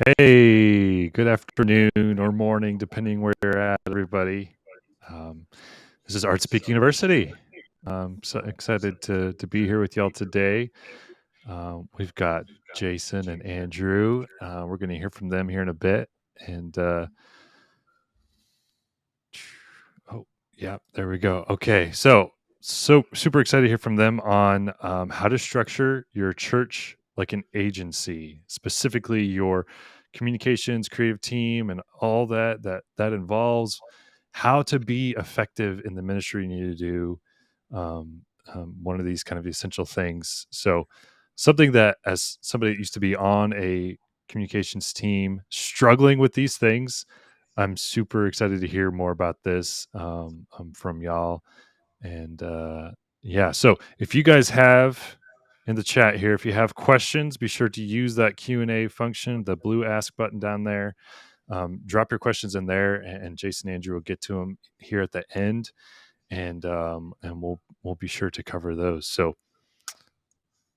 Hey, good afternoon or morning, depending where you're at, everybody. Um, this is Art Speak University. I'm so excited to be here with y'all today. We've got Jason and Andrew. We're going to hear from them here in a bit. And oh, yeah, there we go. Okay, so super excited to hear from them on how to structure your church like an agency, specifically your communications, creative team, and all that involves how to be effective in the ministry you need to do. Um, One of these kind of essential things. So, something that as somebody that used to be on a communications team, struggling with these things, I'm super excited to hear more about this from y'all. And yeah, so if you guys have in the chat here, if you have questions, be sure to use that Q&A function, the blue ask button down there. Drop your questions in there, and Jason and Andrew will get to them here at the end, and we'll be sure to cover those. So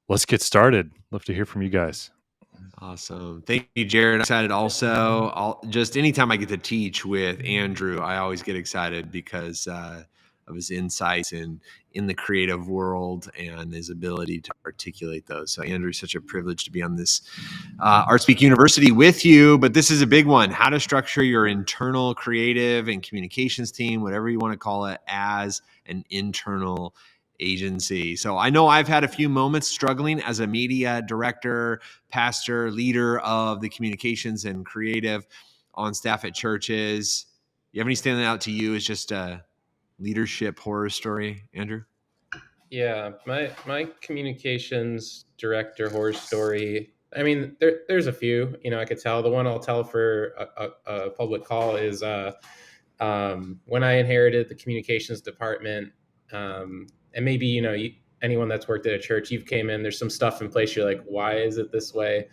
let's get started. Love to hear from you guys. Awesome. Thank you, Jared. I'm excited also. Just anytime I get to teach with Andrew, I always get excited because of his insights in the creative world and his ability to articulate those. So, Andrew, such a privilege to be on this Art Speak University with you. But this is a big one: how to structure your internal creative and communications team, whatever you want to call it, as an internal agency. So I know I've had a few moments struggling as a media director, pastor, leader of the communications and creative on staff at churches. You have any standing out to you as just a leadership horror story, Andrew? Yeah, my communications director horror story. I mean, there's a few. I could tell. The one I'll tell for a public call is when I inherited the communications department. And maybe anyone that's worked at a church, you've came in. There's some stuff in place. You're like, why is it this way?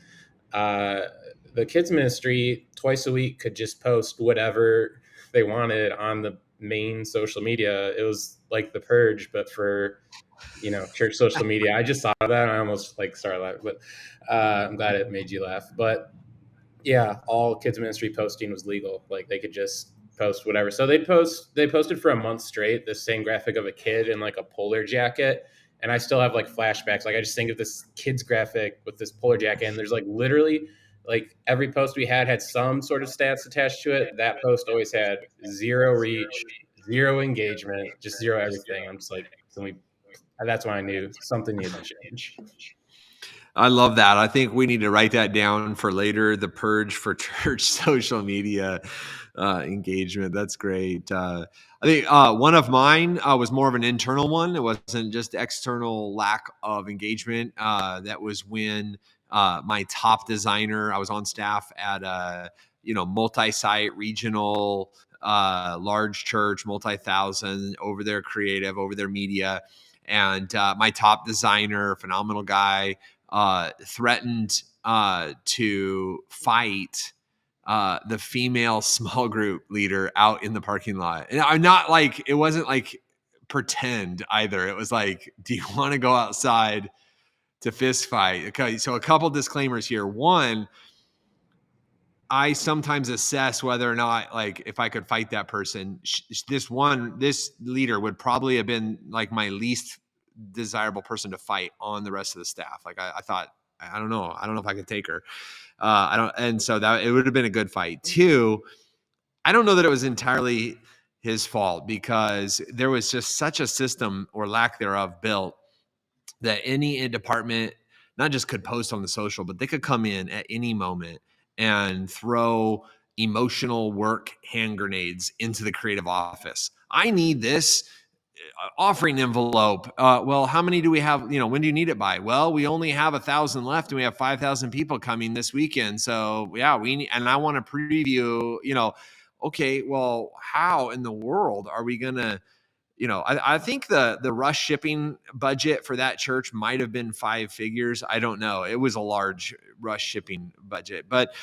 Uh, the kids ministry twice a week could just post whatever they wanted on the main social media. It was like the purge, but for church social media. I just saw that and I almost started laughing, but I'm glad it made you laugh. But yeah, all kids ministry posting was legal. Like they could just post whatever. So they posted for a month straight this same graphic of a kid in like a polar jacket. And I still have like flashbacks. Like I just think of this kid's graphic with this polar jacket, and there's like literally like every post we had some sort of stats attached to it. That post always had zero reach, zero engagement, just zero everything. I'm just like, can we? That's when I knew something needed to change. I love that. I think we need to write that down for later. The purge for church social media engagement. That's great. I think one of mine was more of an internal one. It wasn't just external lack of engagement. That was when my top designer. I was on staff at a multi-site regional large church, multi-thousand, over their creative, over their media, and my top designer, phenomenal guy, threatened to fight the female small group leader out in the parking lot. And I'm not like, it wasn't like pretend either. It was like, do you want to go outside to fist fight? Okay, so a couple disclaimers here. One, I sometimes assess whether or not, like, if I could fight that person. This leader would probably have been like my least desirable person to fight on the rest of the staff. Like I thought, I don't know if I could take her. I don't, and so that it would have been a good fight. Two, I don't know that it was entirely his fault because there was just such a system or lack thereof built that any department not just could post on the social, but they could come in at any moment and throw emotional work hand grenades into the creative office. I need this offering envelope. Well, how many do we have? When do you need it by? Well, we only have 1,000 left, and we have 5,000 people coming this weekend. So yeah, and I want to preview. Okay, well, how in the world are we gonna? I think the rush shipping budget for that church might have been 5 figures. I don't know. It was a large rush shipping budget, but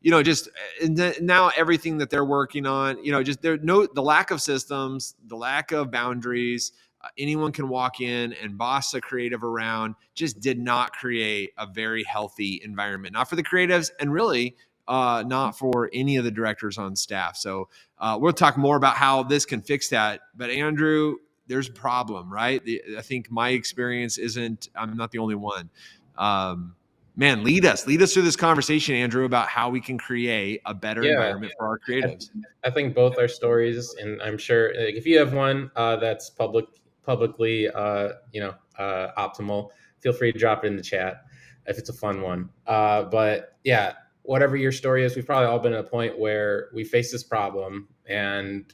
just now everything that they're working on, just the lack of systems, the lack of boundaries. Anyone can walk in and boss a creative around. Just did not create a very healthy environment, not for the creatives, and really not for any of the directors on staff. So we'll talk more about how this can fix that. But Andrew, there's a problem, right? I think my experience I'm not the only one. Man, lead us through this conversation, Andrew, about how we can create a better Yeah, environment for our I, creatives. I think both are stories, and I'm sure like, if you have one that's publicly, optimal, feel free to drop it in the chat if it's a fun one. But yeah, whatever your story is, we've probably all been at a point where we face this problem, and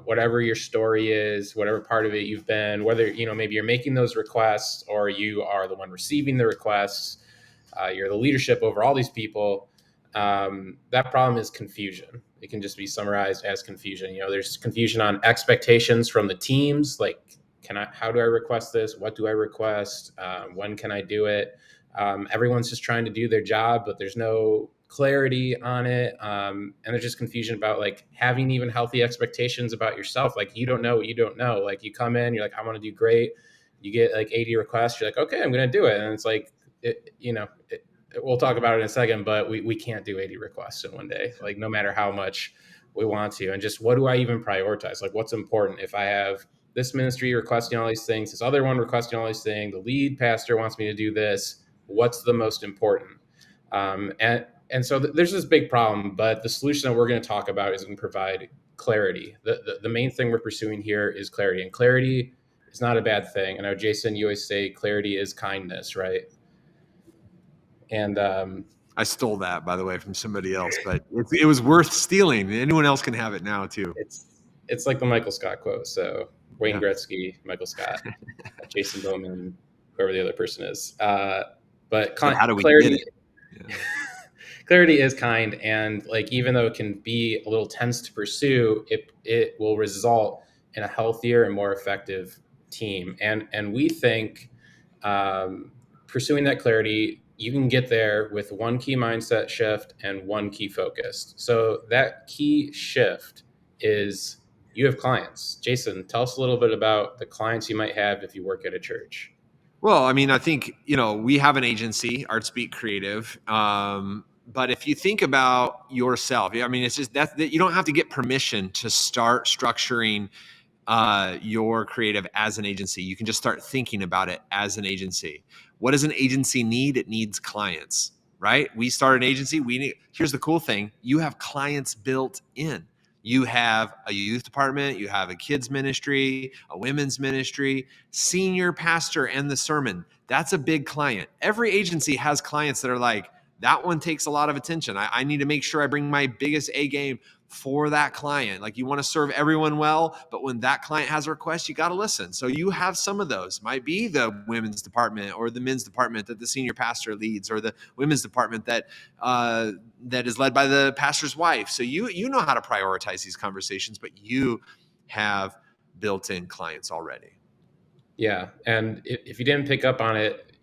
whatever your story is, whatever part of it you've been, whether maybe you're making those requests or you are the one receiving the requests, you're the leadership over all these people. That problem is confusion. It can just be summarized as confusion. There's confusion on expectations from the teams, like how do I request this? What do I request? When can I do it? Everyone's just trying to do their job, but there's no clarity on it. And there's just confusion about like having even healthy expectations about yourself. Like you don't know what you don't know. Like you come in, you're like, I want to do great. You get like 80 requests. You're like, okay, I'm going to do it. And it's like, we'll talk about it in a second, but we can't do 80 requests in one day, like no matter how much we want to. And just what do I even prioritize? Like what's important? If I have this ministry requesting all these things, this other one requesting all these things, the lead pastor wants me to do this, what's the most important? And so there's this big problem, but the solution that we're going to talk about is going to provide clarity. The main thing we're pursuing here is clarity, and clarity is not a bad thing. I know, Jason, you always say clarity is kindness, right? And I stole that, by the way, from somebody else, but it was worth stealing. Anyone else can have it now too. it's like the Michael Scott quote. So Wayne Yeah. Gretzky, Michael Scott, Jason Bowman, whoever the other person is. But How do we clarity, get it? Yeah. clarity is kind, and like even though it can be a little tense to pursue, it will result in a healthier and more effective team. And we think pursuing that clarity, you can get there with one key mindset shift and one key focus. So that key shift is you have clients. Jason, tell us a little bit about the clients you might have if you work at a church. Well, I mean, I think, we have an agency, ArtSpeak Creative. But if you think about yourself, I mean, it's just that you don't have to get permission to start structuring your creative as an agency. You can just start thinking about it as an agency. What does an agency need? It needs clients, right? We start an agency. Here's the cool thing. You have clients built in. You have a youth department, you have a kids ministry, a women's ministry, senior pastor, and the sermon. That's a big client. Every agency has clients that are like, that one takes a lot of attention. I need to make sure I bring my biggest A game for that client. Like you want to serve everyone well, but when that client has a request, you got to listen. So you have some of those. Might be the women's department or the men's department that the senior pastor leads, or the women's department that is led by the pastor's wife. So you know how to prioritize these conversations, but you have built-in clients already. Yeah, and if you didn't pick up on it,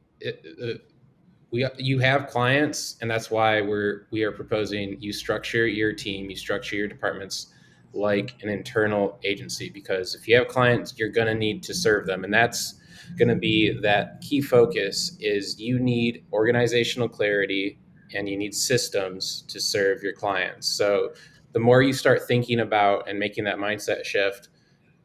you have clients, and that's why we are proposing you structure your team, you structure your departments like an internal agency, because if you have clients, you're going to need to serve them, and that's going to be that key focus is you need organizational clarity and you need systems to serve your clients. So the more you start thinking about and making that mindset shift,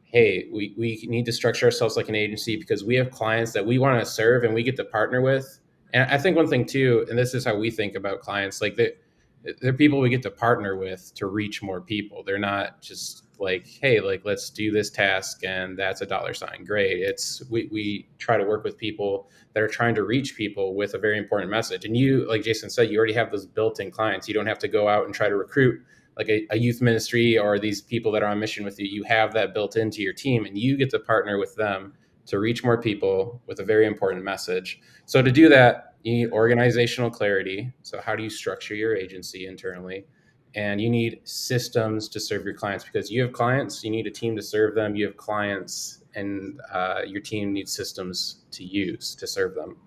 hey, we need to structure ourselves like an agency because we have clients that we want to serve and we get to partner with. And I think one thing too, and this is how we think about clients, like they're people we get to partner with to reach more people. They're not just like, hey, like let's do this task and that's a dollar sign. Great. It's we try to work with people that are trying to reach people with a very important message. And you, like Jason said, you already have those built-in clients. You don't have to go out and try to recruit like a youth ministry or these people that are on mission with you. You have that built into your team, and you get to partner with them to reach more people with a very important message. So to do that, you need organizational clarity. So how do you structure your agency internally? And you need systems to serve your clients, because you have clients, you need a team to serve them. You have clients, and your team needs systems to use to serve them.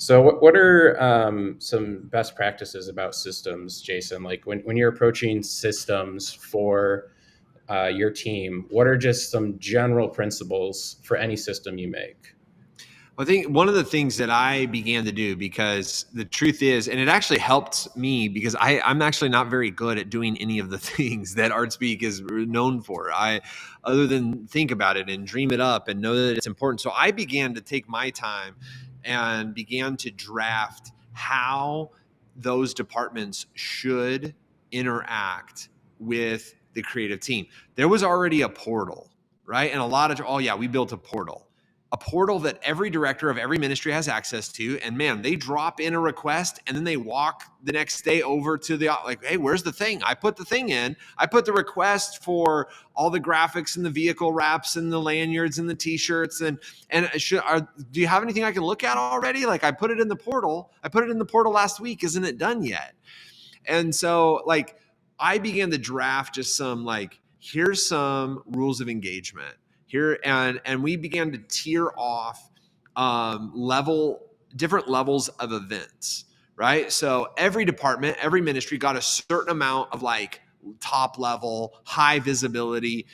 So what are some best practices about systems, Jason? Like when you're approaching systems for your team, what are just some general principles for any system you make? I think one of the things that I began to do, because the truth is, and it actually helped me because I'm actually not very good at doing any of the things that ArtSpeak is known for. Other than think about it and dream it up and know that it's important. So I began to take my time and began to draft how those departments should interact with the creative team. There was already a portal, right? And a lot of, oh yeah, we built a portal that every director of every ministry has access to. And man, they drop in a request and then they walk the next day over to the, like, hey, where's the thing? I put the thing in. I put the request for all the graphics and the vehicle wraps and the lanyards and the t-shirts do you have anything I can look at already? Like, I put it in the portal. I put it in the portal last week. Isn't it done yet? And so, like, I began to draft just some, like, here's some rules of engagement here, and we began to tier off different levels of events, right? So every department, every ministry got a certain amount of, like, top level, high visibility,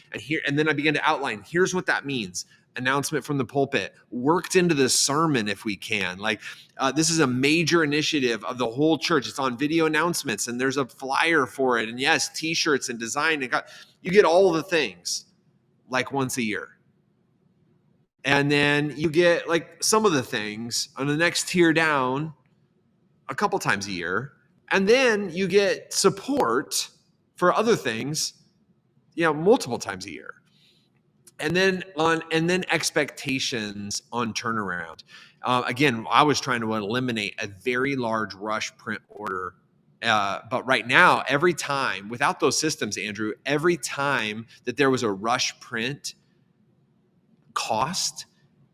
and then I began to outline, here's what that means. Announcement from the pulpit, worked into the sermon if we can. Like, this is a major initiative of the whole church. It's on video announcements, and there's a flyer for it. And yes, t-shirts and design. You get all of the things, like, once a year. And then you get, like, some of the things on the next tier down a couple times a year. And then you get support for other things, multiple times a year. And then expectations on turnaround. Again, I was trying to eliminate a very large rush print order. But right now, every time, without those systems, Andrew, every time that there was a rush print cost,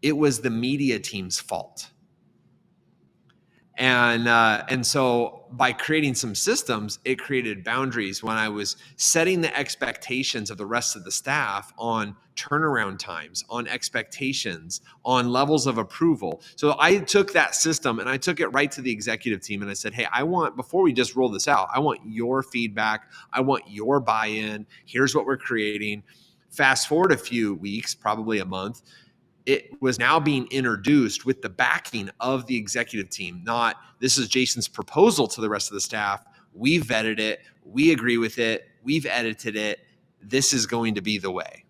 it was the media team's fault. And so by creating some systems, it created boundaries when I was setting the expectations of the rest of the staff on turnaround times, on expectations, on levels of approval. So I took that system and I took it right to the executive team and I said, hey, before we just roll this out, I want your feedback. I want your buy-in. Here's what we're creating. Fast forward a few weeks, probably a month, it was now being introduced with the backing of the executive team. Not, this is Jason's proposal to the rest of the staff. We vetted it. We agree with it. We've edited it. This is going to be the way.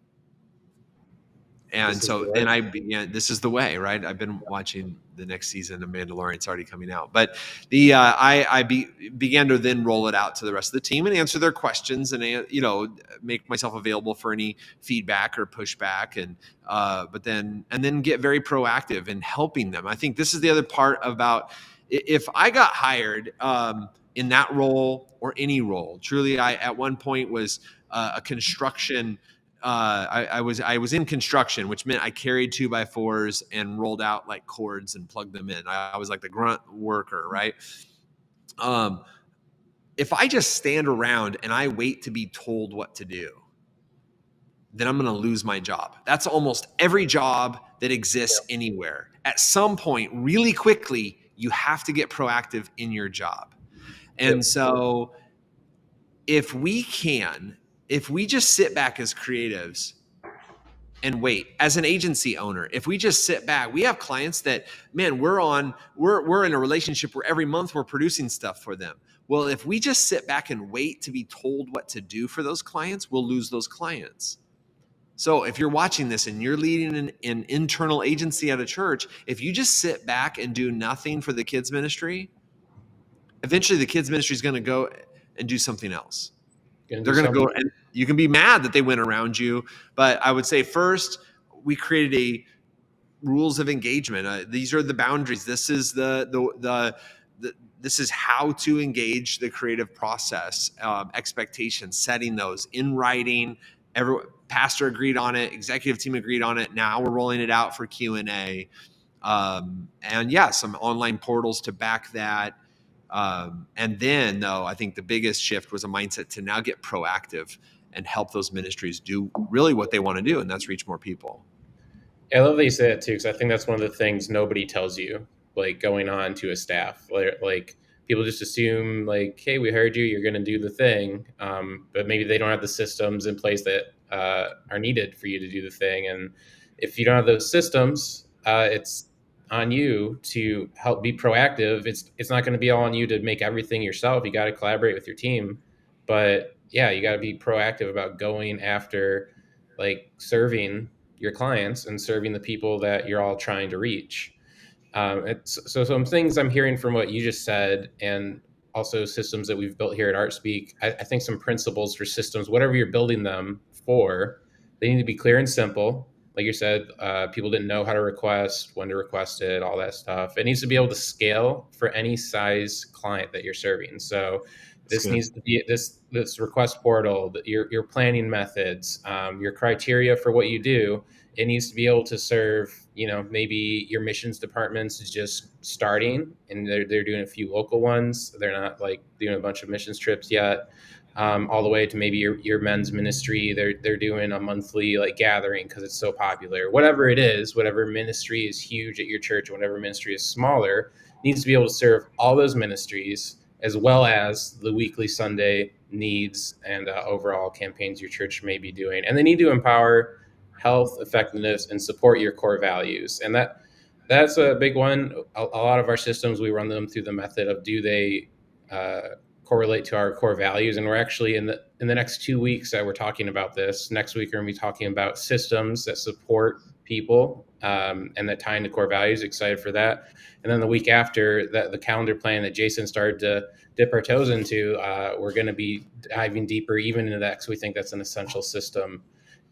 And so then I began, this is the way, right? I've been watching the next season of Mandalorian. It's already coming out. But I began to then roll it out to the rest of the team and answer their questions and, make myself available for any feedback or pushback. And then get very proactive in helping them. I think this is the other part about, if I got hired in that role or any role, truly, I at one point was a construction I was in construction, which meant I carried 2x4s and rolled out, like, cords and plugged them in. I was like the grunt worker, right? If I just stand around and I wait to be told what to do, then I'm going to lose my job. That's almost every job that exists anywhere. At some point, really quickly, you have to get proactive in your job. And so if we just sit back as creatives and wait, as an agency owner, if we just sit back, we have clients that, man, we're in a relationship where every month we're producing stuff for them. Well, if we just sit back and wait to be told what to do for those clients, we'll lose those clients. So if you're watching this and you're leading an internal agency at a church, if you just sit back and do nothing for the kids ministry, eventually the kids ministry is going to go and do something else. They're going to go, and you can be mad that they went around you. But I would say, first, we created a rules of engagement. These are the boundaries. This is this is how to engage the creative process. Expectations, setting those in writing. Every pastor agreed on it. Executive team agreed on it. Now we're rolling it out for Q&A. And yeah, some online portals to back that. And then, though, I think the biggest shift was a mindset to now get proactive and help those ministries do really what they want to do, and that's reach more people. I love that you say that too, because I think that's one of the things nobody tells you, like, going on to a staff. Like, people just assume, like, hey, we heard you, you're going to do the thing, but maybe they don't have the systems in place that are needed for you to do the thing. And if you don't have those systems, it's on you to help be proactive. It's not going to be all on you to make everything yourself. You got to collaborate with your team, but yeah, you got to be proactive about going after like serving your clients and serving the people that you're all trying to reach. So some things I'm hearing from what you just said, and also systems that we've built here at ArtSpeak. I think some principles for systems, whatever you're building them for, they need to be clear and simple. Like you said, people didn't know how to request, when to request it, all that stuff. It needs to be able to scale for any size client that you're serving. So That's this good. needs to be this request portal, your planning methods, your criteria for what you do. It needs to be able to serve, maybe your missions departments is just starting and they're doing a few local ones. They're not like doing a bunch of missions trips yet. All the way to maybe your men's ministry. They're doing a monthly like gathering because it's so popular. Whatever it is, whatever ministry is huge at your church, whatever ministry is smaller, needs to be able to serve all those ministries as well as the weekly Sunday needs and overall campaigns your church may be doing. And they need to empower health, effectiveness, and support your core values. And that's a big one. A lot of our systems, we run them through the method of do they correlate to our core values? And we're actually in the next 2 weeks that we're talking about this. Next week, we're going to be talking about systems that support people and that tie into core values. Excited for that. And then the week after, the calendar plan that Jason started to dip our toes into, we're going to be diving deeper even into that because we think that's an essential system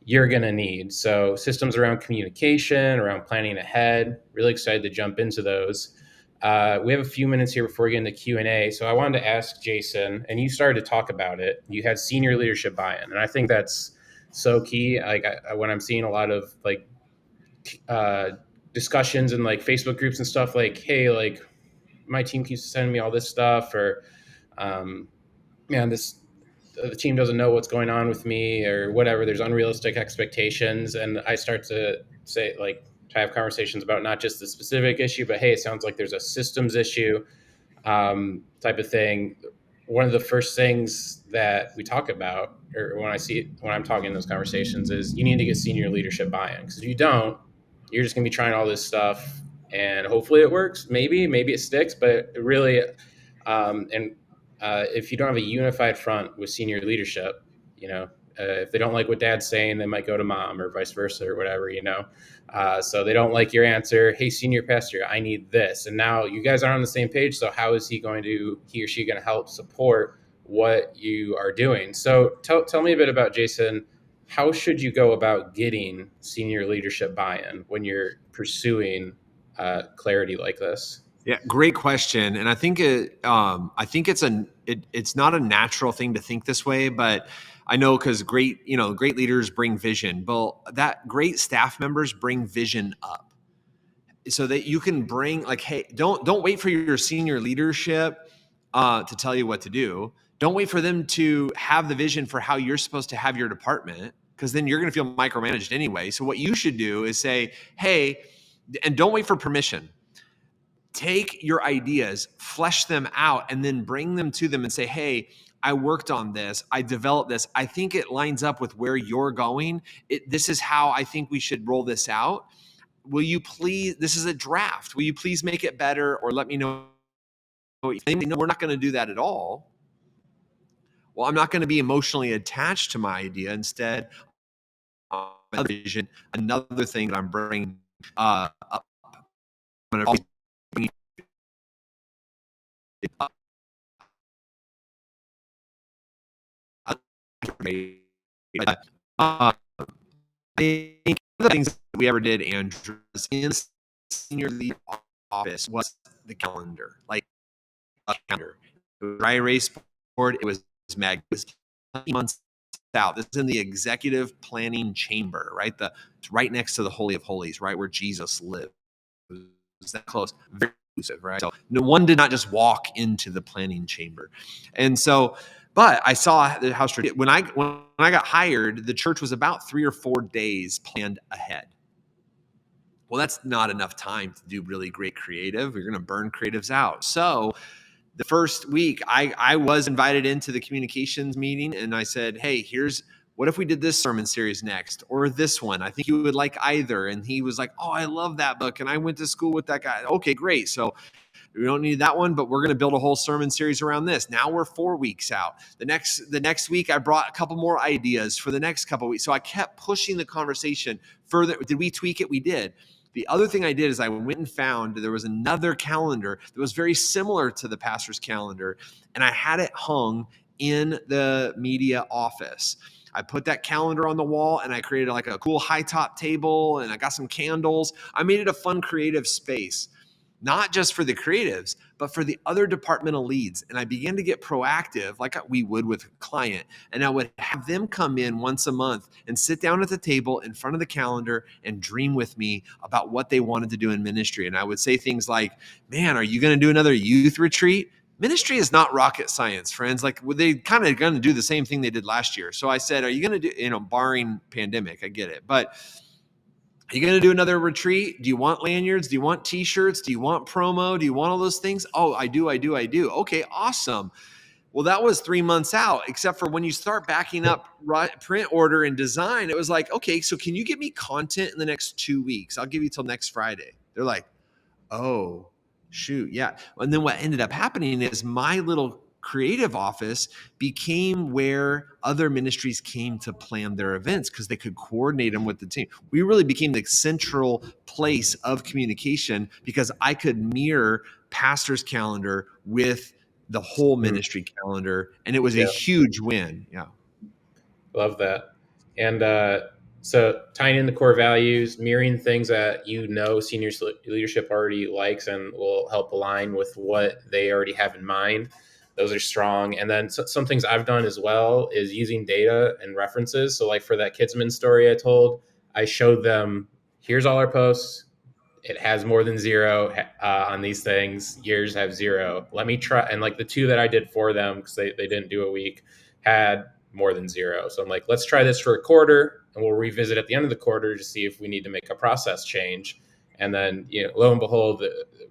you're going to need. So systems around communication, around planning ahead. Really excited to jump into those. We have a few minutes here before we get into Q&A. So I wanted to ask Jason, and you started to talk about it. You had senior leadership buy-in, and I think that's so key. Like when I'm seeing a lot of like discussions and like Facebook groups and stuff, like, hey, like my team keeps sending me all this stuff, or man, the team doesn't know what's going on with me, or whatever. There's unrealistic expectations, and I start to say like to have conversations about not just the specific issue, but hey, it sounds like there's a systems issue type of thing. One of the first things that we talk about, or when I'm talking in those conversations, is you need to get senior leadership buy-in. Because if you don't, you're just going to be trying all this stuff, and hopefully it works. Maybe it sticks, but it really, and if you don't have a unified front with senior leadership, if they don't like what dad's saying, they might go to mom or vice versa or whatever. So they don't like your answer. Hey, senior pastor, I need this. And now you guys are on the same page. So how is he or she going to help support what you are doing? So tell me a bit about Jason. How should you go about getting senior leadership buy-in when you're pursuing clarity like this? Yeah, great question. And I think it's not a natural thing to think this way, but I know because great leaders bring vision. But that great staff members bring vision up, so that you can bring like, hey, don't wait for your senior leadership to tell you what to do. Don't wait for them to have the vision for how you're supposed to have your department, because then you're going to feel micromanaged anyway. So what you should do is say, hey, and don't wait for permission. Take your ideas, flesh them out, and then bring them to them and say, hey, I worked on this. I developed this. I think it lines up with where you're going. This is how I think we should roll this out. Will you please, this is a draft. Will you please make it better, or let me know? No, we're not going to do that at all. Well, I'm not going to be emotionally attached to my idea. Instead, vision, another thing that I'm bringing up. I'm going to bring it up. I think the things that we ever did, Andrew, in senior lead office was the calendar, like a calendar. It was dry erase board. It was mag. It was months out. This is in the executive planning chamber, right? It's right next to the Holy of Holies, right where Jesus lived. It was that close, very exclusive, right? So no one did not just walk into the planning chamber, and so. But I saw how strategic. When I got hired, the church was about 3 or 4 days planned ahead. Well, that's not enough time to do really great creative. You're going to burn creatives out. So the first week, I was invited into the communications meeting, and I said, hey, here's what if we did this sermon series next, or this one? I think you would like either. And he was like, oh, I love that book, and I went to school with that guy. Okay, great. So we don't need that one, but we're going to build a whole sermon series around this. Now we're 4 weeks out. The next week, I brought a couple more ideas for the next couple of weeks. So I kept pushing the conversation further. Did we tweak it? We did. The other thing I did is I went and found there was another calendar that was very similar to the pastor's calendar, and I had it hung in the media office. I put that calendar on the wall, and I created like a cool high top table, and I got some candles. I made it a fun, creative space, not just for the creatives, but for the other departmental leads. And I began to get proactive like we would with a client. And I would have them come in once a month and sit down at the table in front of the calendar and dream with me about what they wanted to do in ministry. And I would say things like, man, are you going to do another youth retreat? Ministry is not rocket science, friends. Like they kind of going to do the same thing they did last year. So I said, are you going to do, barring pandemic, I get it, but are you going to do another retreat? Do you want lanyards? Do you want t-shirts? Do you want promo? Do you want all those things? Oh, I do. Okay, awesome. Well, that was 3 months out, except for when you start backing up print order and design, it was like, okay, so can you get me content in the next 2 weeks? I'll give you till next Friday. They're like, oh, shoot. Yeah. And then what ended up happening is my little creative office became where other ministries came to plan their events because they could coordinate them with the team. We really became the central place of communication because I could mirror pastor's calendar with the whole ministry calendar, and it was a huge win. Yeah. Love that. And so tying in the core values, mirroring things that senior leadership already likes and will help align with what they already have in mind. Those are strong. And then some things I've done as well is using data and references. So like for that Kidsman story I told, I showed them, here's all our posts. It has more than zero on these things. Yours have zero. Let me try. And like the two that I did for them, because they didn't do a week, had more than zero. So I'm like, let's try this for a quarter, and we'll revisit at the end of the quarter to see if we need to make a process change. And then, lo and behold,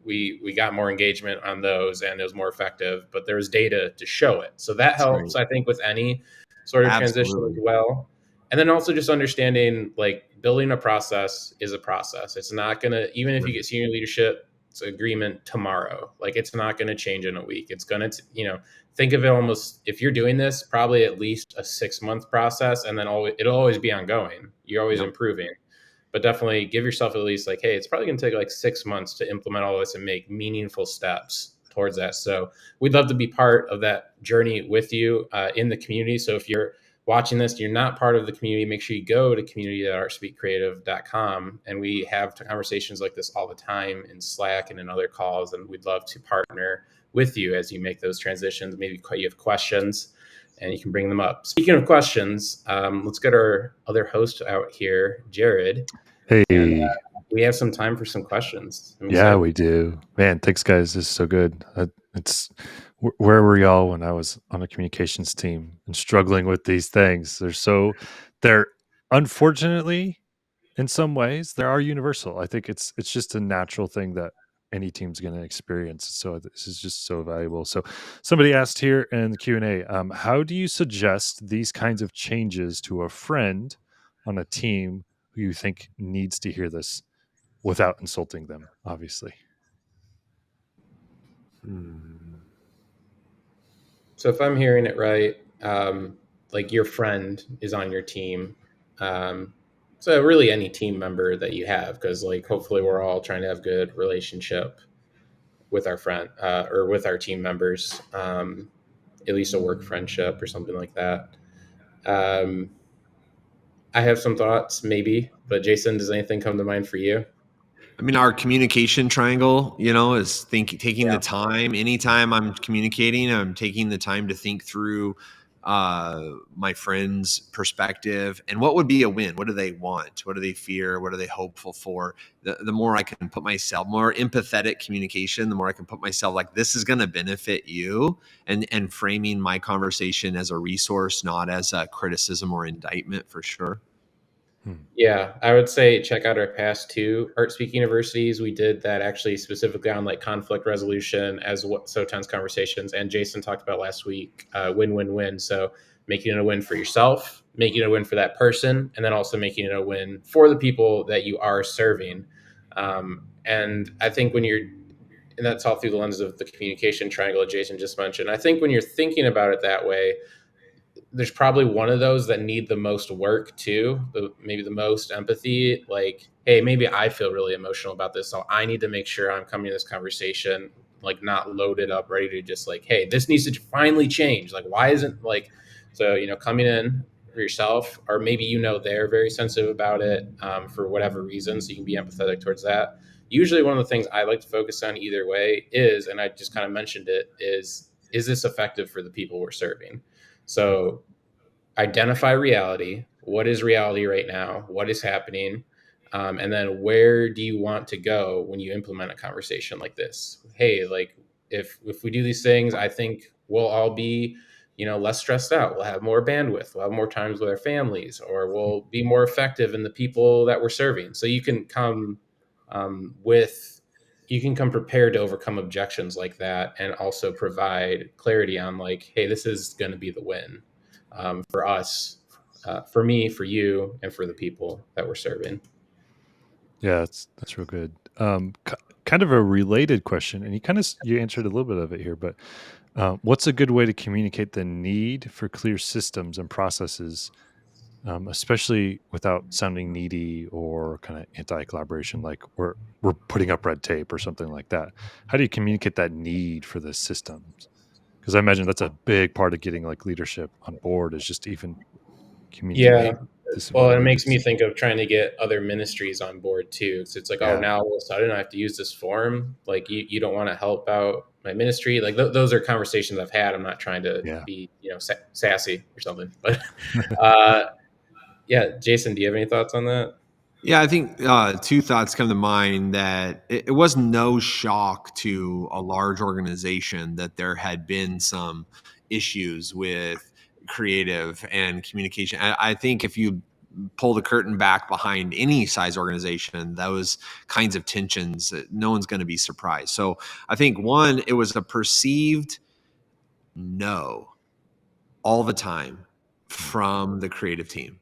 we got more engagement on those, and it was more effective. But there was data to show it, so that helps. I think with any sort of transition as well. And then also just understanding, like, building a process is a process. It's not gonna, even if you get senior leadership agreement tomorrow, like it's not going to change in a week. It's going to, think of it almost, if you're doing this, probably at least a 6-month process, and then it'll always be ongoing. You're always improving, but definitely give yourself at least like, hey, it's probably going to take like 6 months to implement all this and make meaningful steps towards that. So we'd love to be part of that journey with you in the community. So if you're watching this, you're not part of the community, make sure you go to community.ourspeakcreative.com. And we have conversations like this all the time in Slack and in other calls. And we'd love to partner with you as you make those transitions. Maybe you have questions and you can bring them up. Speaking of questions, let's get our other host out here, Jared. Hey. And, we have some time for some questions. Yeah, we do. Man, thanks, guys. This is so good. Where were y'all when I was on a communications team and struggling with these things? They're unfortunately, in some ways, they are universal. I think it's just a natural thing that any team's going to experience. So this is just so valuable. So somebody asked here in the Q&A, how do you suggest these kinds of changes to a friend on a team who you think needs to hear this without insulting them, obviously? So if I'm hearing it right, like your friend is on your team. So really any team member that you have, because like hopefully we're all trying to have good relationship with our friend or with our team members, at least a work friendship or something like that. I have some thoughts maybe, but Jason, does anything come to mind for you? I mean, our communication triangle, is taking the time. Anytime I'm communicating, I'm taking the time to think through my friend's perspective and what would be a win. What do they want? What do they fear? What are they hopeful for? The more I can put myself, more empathetic communication, the more I can put myself like, this is going to benefit you, and framing my conversation as a resource, not as a criticism or indictment, for sure. Hmm. Yeah, I would say check out our past two Art Speak universities. We did that actually specifically on like conflict resolution as what so tense conversations. And Jason talked about last week, win win win. So making it a win for yourself, making it a win for that person, and then also making it a win for the people that you are serving. And I think when you're and that's all through the lens of the communication triangle that Jason just mentioned. I think when you're thinking about it that way, there's probably one of those that need the most work too, maybe the most empathy. Like, hey, maybe I feel really emotional about this, so I need to make sure I'm coming to this conversation like not loaded up, ready to just like, hey, this needs to finally change. Like, why isn't like, so coming in for yourself, or maybe they're very sensitive about it for whatever reason, so you can be empathetic towards that. Usually, one of the things I like to focus on either way is, and I just kind of mentioned it, is this effective for the people we're serving? So identify reality. What is reality right now? What is happening? And then where do you want to go when you implement a conversation like this? Hey, like if we do these things, I think we'll all be less stressed out. We'll have more bandwidth. We'll have more times with our families, or we'll be more effective in the people that we're serving. So you can come with you can come prepared to overcome objections like that, and also provide clarity on like, hey, this is going to be the win for us, for me, for you, and for the people that we're serving. Yeah, that's real good. Kind of a related question, and you answered a little bit of it here, but what's a good way to communicate the need for clear systems and processes, especially without sounding needy or kind of anti-collaboration, like we're putting up red tape or something like that? How do you communicate that need for the systems? Because I imagine that's a big part of getting like leadership on board is just even communicating, Yeah. hey, this is Well, what it we makes me need. think of trying to get other ministries on board too. So it's like, oh, Yeah, now all of a sudden I have to use this form. Like, you don't want to help out my ministry. Like, those are conversations I've had. I'm not trying to yeah. be, sassy or something. But uh, yeah, Jason, do you have any thoughts on that? Yeah, I think two thoughts come to mind that it was no shock to a large organization that there had been some issues with creative and communication. I think if you pull the curtain back behind any size organization, those kinds of tensions, no one's going to be surprised. So I think one, it was a perceived no all the time Mm, from the creative team.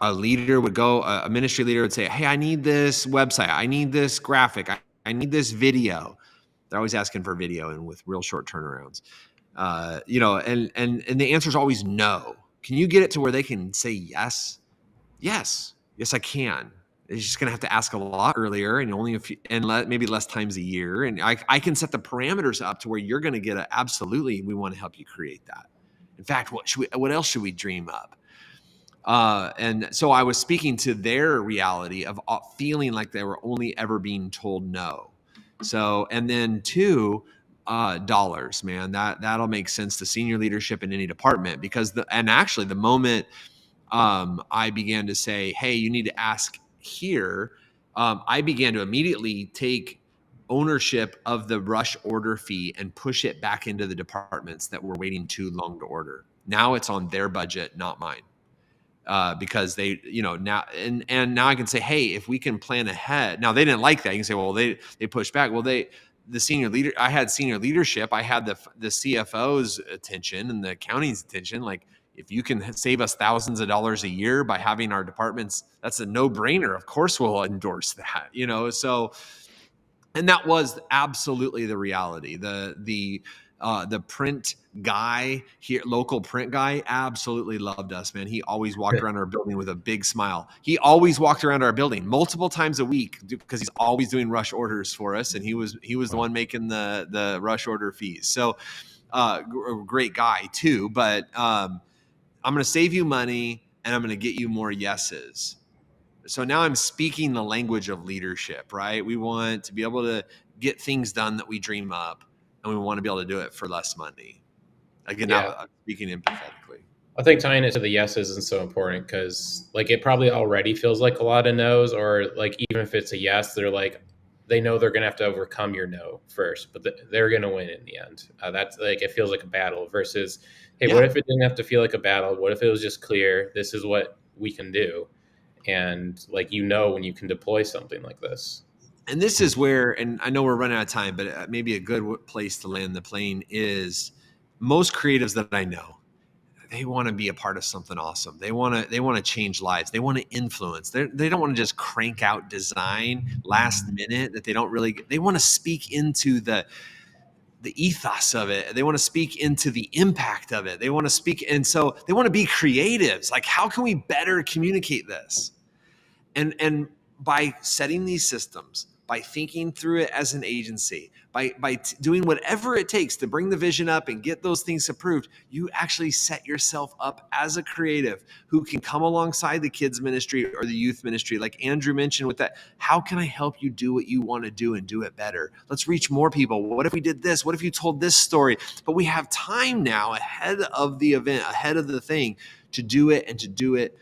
A leader would go, a ministry leader would say, hey, I need this website, I need this graphic, I need this video. They're always asking for video and with real short turnarounds. And the answer is always no. Can you get it to where they can say yes? Yes, I can. It's just gonna have to ask a lot earlier and only a few, and maybe less times a year. And I can set the parameters up to where you're gonna get a absolutely. We want to help you create that. In fact, what else should we dream up? And so I was speaking to their reality of feeling like they were only ever being told no. So, and then two, dollars, man, that'll make sense to senior leadership in any department because actually the moment I began to say, hey, you need to ask here, I began to immediately take ownership of the rush order fee and push it back into the departments that were waiting too long to order. Now it's on their budget, not mine. Because they, now and now I can say, hey, if we can plan ahead. Now they didn't like that. You can say, well, they pushed back. Well, the senior leader, I had senior leadership, I had the CFO's attention and the accounting's attention. Like, if you can save us thousands of dollars a year by having our departments, that's a no brainer. Of course, we'll endorse that. So and that was absolutely the reality. The print guy here, local print guy, absolutely loved us, man. He always walked around our building with a big smile. He always walked around our building multiple times a week because he's always doing rush orders for us, and he was the wow. one making the rush order fees. So great guy too. But I'm going to save you money, and I'm going to get you more yeses. So now I'm speaking the language of leadership, right? We want to be able to get things done that we dream up, and we want to be able to do it for less money. Again, now Yeah. I'm speaking empathetically. I think tying it to the yeses isn't so important because, like, it probably already feels like a lot of no's, or like even if it's a yes, they're like they know they're gonna have to overcome your no first, but they're gonna win in the end. That's like it feels like a battle versus, hey, what Yeah. if it didn't have to feel like a battle? What if it was just clear? This is what we can do, and like, you know, when you can deploy something like this. And this is where, and I know we're running out of time, but maybe a good place to land the plane is most creatives that I know, they want to be a part of something awesome. They want to change lives. They want to influence. They don't want to just crank out design last minute that they don't really. They want to speak into the ethos of it. They want to speak into the impact of it. They want to speak, and so they want to be creatives. Like, how can we better communicate this? And by setting these systems, by thinking through it as an agency, by doing whatever it takes to bring the vision up and get those things approved, you actually set yourself up as a creative who can come alongside the kids ministry or the youth ministry, like Andrew mentioned with that. How can I help you do what you want to do and do it better? Let's reach more people. What if we did this? What if you told this story? But we have time now ahead of the event, ahead of the thing, to do it and to do it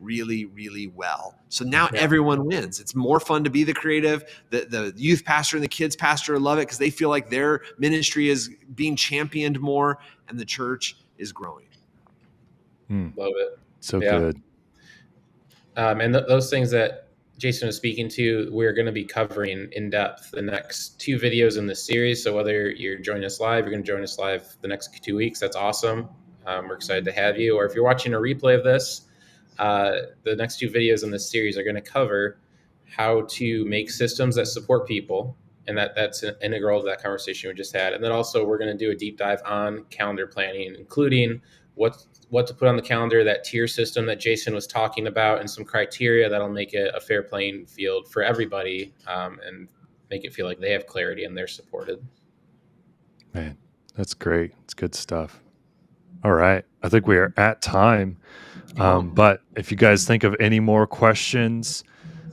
really, really well. So now everyone wins. It's more fun to be the creative. The youth pastor and the kids pastor love it because they feel like their ministry is being championed more and the church is growing. Love it. So good. And those things that Jason was speaking to, we're going to be covering in depth the next 2 videos in this series. So whether you're joining us live, you're going to join us live the next 2 weeks. That's awesome. We're excited to have you. Or if you're watching a replay of this, the next 2 videos in this series are going to cover how to make systems that support people. And that's an integral to that conversation we just had. And then also we're going to do a deep dive on calendar planning, including what to put on the calendar, that tier system that Jason was talking about, and some criteria that'll make it a fair playing field for everybody, and make it feel like they have clarity and they're supported. Man, that's great. It's good stuff. All right. I think we are at time. But if you guys think of any more questions,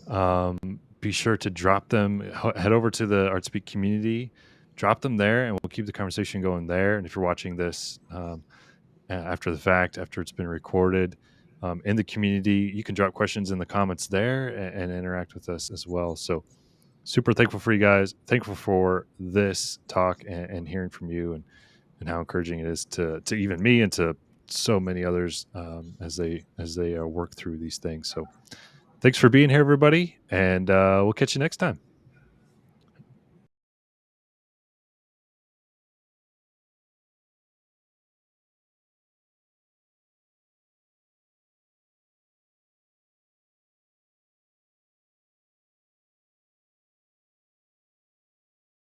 be sure to drop them. Head over to the ArtSpeak community, drop them there, and we'll keep the conversation going there. And if you're watching this after the fact, after it's been recorded in the community, you can drop questions in the comments there and interact with us as well. So super thankful for you guys. Thankful for this talk and hearing from you and how encouraging it is to even me and to so many others as they work through these things. So thanks for being here, everybody, and we'll catch you next time.